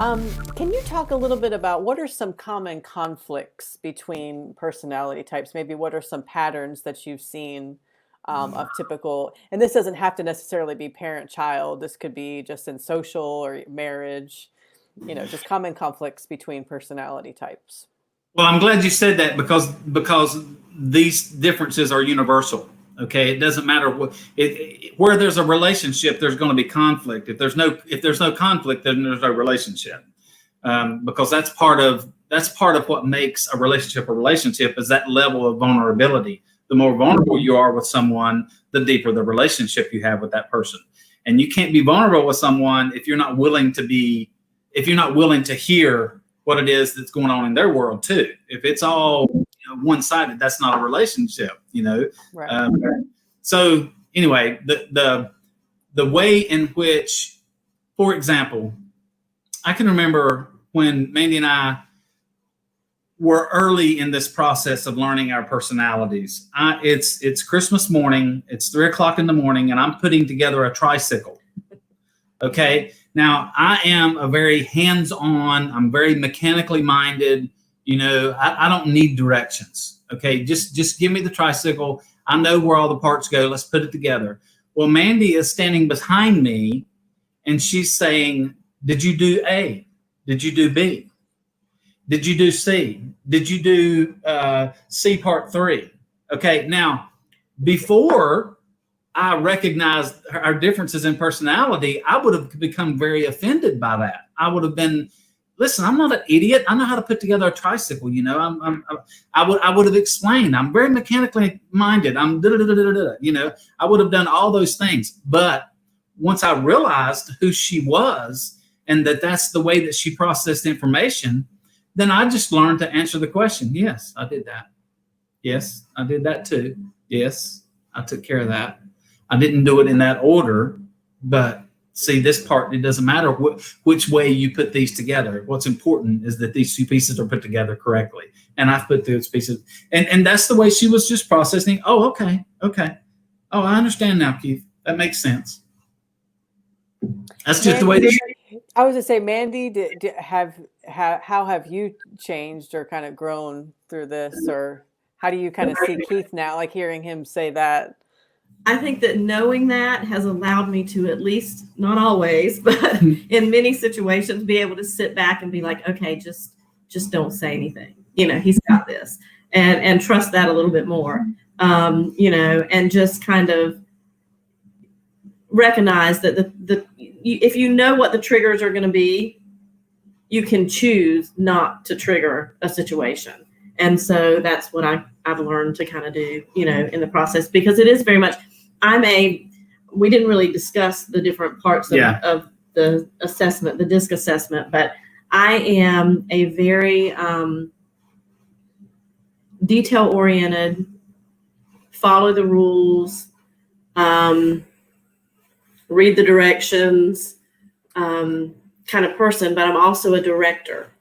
Can you talk a little bit about what are some common conflicts between personality types? Maybe what are some patterns that you've seen of typical, and this doesn't have to necessarily be parent-child, this could be just in social or marriage, just common conflicts between personality types. Well, I'm glad you said that because these differences are universal. Okay, it doesn't matter where there's a relationship, there's going to be conflict. If there's no conflict, then there's no relationship, because that's part of what makes a relationship is that level of vulnerability. The more vulnerable you are with someone, the deeper the relationship you have with that person. And you can't be vulnerable with someone if you're not willing to hear what it is that's going on in their world too. If it's all one-sided, that's not a relationship, Right. So anyway, the way in which, for example, I can remember when Mandy and I were early in this process of learning our personalities. It's Christmas morning, it's 3:00 in the morning, and I'm putting together a tricycle. Okay. Now, I am a very hands-on, I'm very mechanically minded. I don't need directions. Okay. Just give me the tricycle. I know where all the parts go. Let's put it together. Well, Mandy is standing behind me and she's saying, did you do A? Did you do B? Did you do C? Did you do C part 3? Okay. Now, before I recognized our differences in personality, I would have become very offended by that. I would have been, listen, I'm not an idiot. I know how to put together a tricycle. I would have explained. I'm very mechanically minded. I would have done all those things. But once I realized who she was and that's the way that she processed information, then I just learned to answer the question. Yes, I did that. Yes, I did that too. Yes, I took care of that. I didn't do it in that order, but see, this part, it doesn't matter which way you put these together. What's important is that these two pieces are put together correctly. And I've put those pieces, and that's the way she was just processing. Oh, okay. Oh, I understand now, Keith. That makes sense. That's just the way that I was going to say, Mandy, how have you changed or kind of grown through this, or how do you kind of see Keith now, like hearing him say that? I think that knowing that has allowed me to, at least not always, but in many situations, be able to sit back and be like, okay, just don't say anything. He's got this, and trust that a little bit more. And just kind of recognize that if you know what the triggers are going to be, you can choose not to trigger a situation. And so that's what I've learned to kind of do, in the process, because it is very much, we didn't really discuss the different parts of the assessment, the DISC assessment, but I am a very detail-oriented, follow the rules, read the directions kind of person, but I'm also a director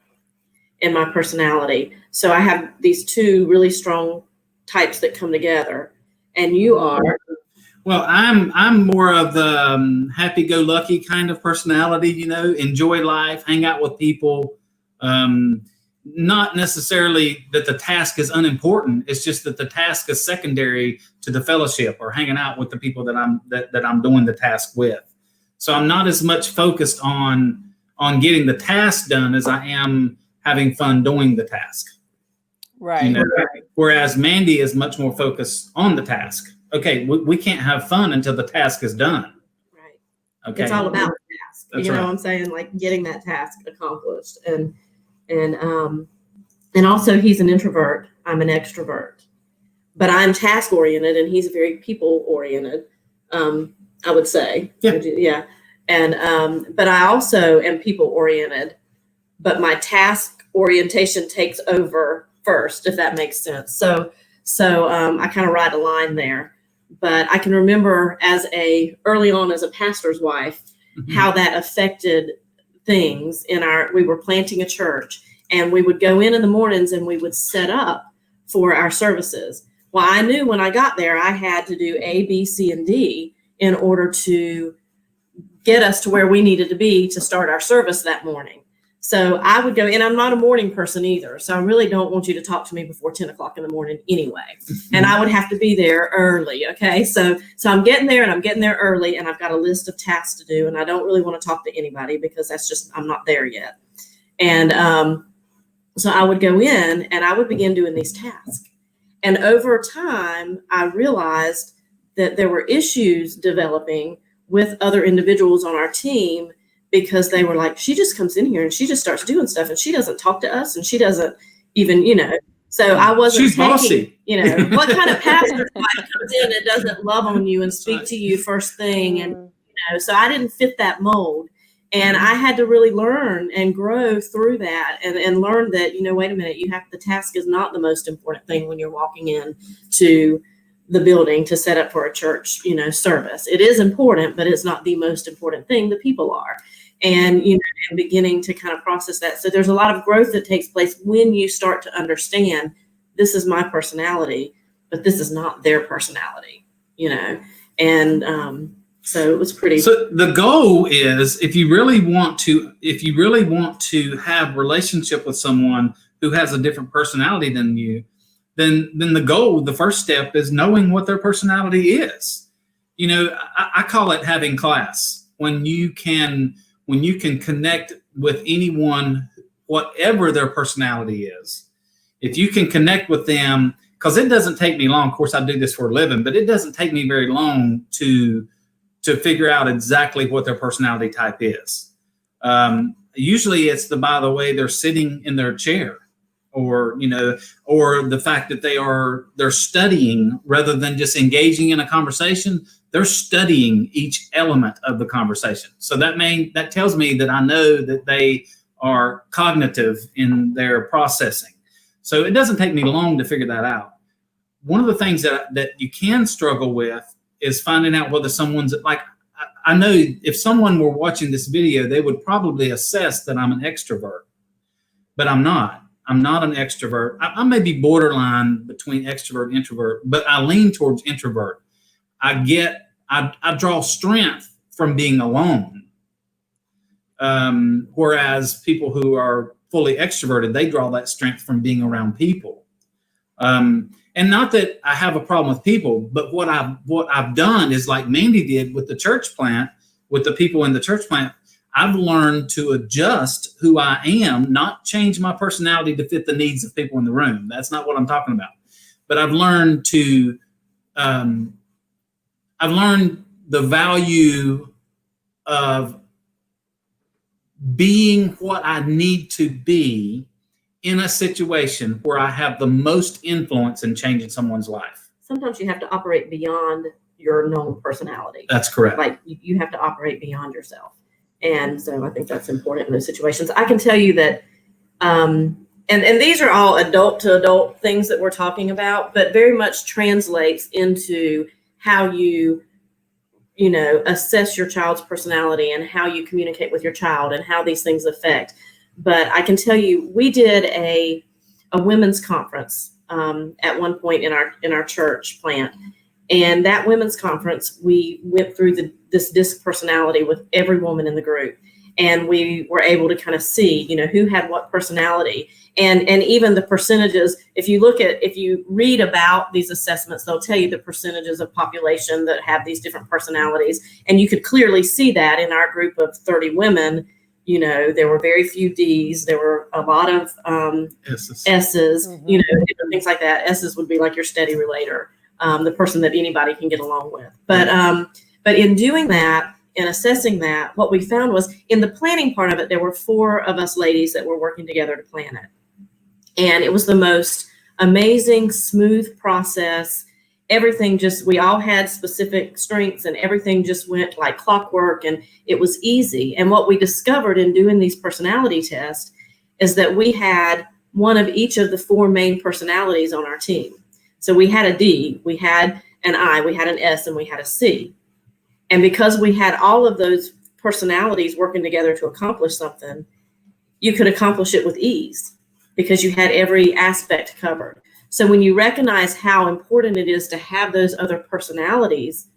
in my personality. So I have these two really strong types that come together. And you are? Well, I'm more of the happy-go-lucky kind of personality, enjoy life, hang out with people. Not necessarily that the task is unimportant. It's just that the task is secondary to the fellowship or hanging out with the people that I'm doing the task with. So I'm not as much focused on getting the task done as I am having fun doing the task. Right. Whereas Mandy is much more focused on the task. Okay, we can't have fun until the task is done. Right. Okay. It's all about the task. That's you know right. what I'm saying? Like getting that task accomplished. And also he's an introvert. I'm an extrovert. But I'm task oriented and he's very people oriented. I would say. Yeah. And but I also am people oriented, but my task orientation takes over first, if that makes sense. So I kind of ride a line there. But I can remember early on as a pastor's wife, how that affected things we were planting a church, and we would go in the mornings and we would set up for our services. Well, I knew when I got there, I had to do A, B, C, and D in order to get us to where we needed to be to start our service that morning. So I would go, and I'm not a morning person either. So I really don't want you to talk to me before 10 o'clock in the morning anyway. And I would have to be there early. Okay. So I'm getting there, and I'm getting there early, and I've got a list of tasks to do. And I don't really want to talk to anybody because I'm not there yet. And so I would go in and I would begin doing these tasks. And over time, I realized that there were issues developing with other individuals on our team, because they were like, she just comes in here and she just starts doing stuff, and she doesn't talk to us, and she doesn't even, so I wasn't She's bossy. What kind of pastor comes in and doesn't love on you and speak to you first thing. And, so I didn't fit that mold. And I had to really learn and grow through that, and learn that, wait a minute, the task is not the most important thing when you're walking in to the building to set up for a church, service. It is important, but it's not the most important thing. The people are. And, and beginning to kind of process that. So there's a lot of growth that takes place when you start to understand, this is my personality, but this is not their personality, and, so it was pretty. So the goal is, if you really want to have relationship with someone who has a different personality than you, then the first step is knowing what their personality is. I call it having class. When you can connect with anyone, whatever their personality is, if you can connect with them, because it doesn't take me long. Of course, I do this for a living, but it doesn't take me very long to figure out exactly what their personality type is. Usually it's by the way they're sitting in their chair, or the fact that they're studying rather than just engaging in a conversation. They're studying each element of the conversation. So that tells me that I know that they are cognitive in their processing. So it doesn't take me long to figure that out. One of the things that you can struggle with is finding out whether someone's like, I know if someone were watching this video, they would probably assess that I'm an extrovert, but I'm not. I'm not an extrovert. I may be borderline between extrovert and introvert, but I lean towards introvert. I draw strength from being alone. Whereas people who are fully extroverted, they draw that strength from being around people. And not that I have a problem with people, but what I've done is, like Mandy did with the church plant, with the people in the church plant, I've learned to adjust who I am, not change my personality to fit the needs of people in the room. That's not what I'm talking about. But I've learned the value of being what I need to be in a situation where I have the most influence in changing someone's life. Sometimes you have to operate beyond your known personality. That's correct. Like you have to operate beyond yourself. And so I think that's important in those situations. I can tell you that, and these are all adult to adult things that we're talking about, but very much translates into how you assess your child's personality and how you communicate with your child and how these things affect. But I can tell you, we did a women's conference at one point in our church plant. And that women's conference, we went through this DISC personality with every woman in the group. And we were able to kind of see, who had what personality. And even the percentages, if you read about these assessments, they'll tell you the percentages of population that have these different personalities. And you could clearly see that in our group of 30 women. There were very few D's. There were a lot of S's, different things like that. S's would be like your steady relator, the person that anybody can get along with. But in doing that and assessing that, what we found was in the planning part of it, there were 4 of us ladies that were working together to plan it. And it was the most amazing, smooth process. Everything we all had specific strengths, and everything just went like clockwork, and it was easy. And what we discovered in doing these personality tests is that we had one of each of the 4 main personalities on our team. So we had a D, we had an I, we had an S, and we had a C. And because we had all of those personalities working together to accomplish something, you could accomplish it with ease because you had every aspect covered. So when you recognize how important it is to have those other personalities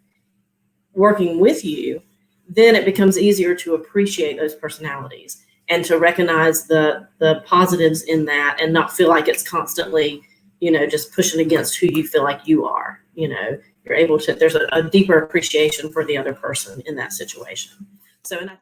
working with you, then it becomes easier to appreciate those personalities. and to recognize the positives in that, and not feel like it's constantly, just pushing against who you feel like you are. You're able to, there's a deeper appreciation for the other person in that situation. So, and I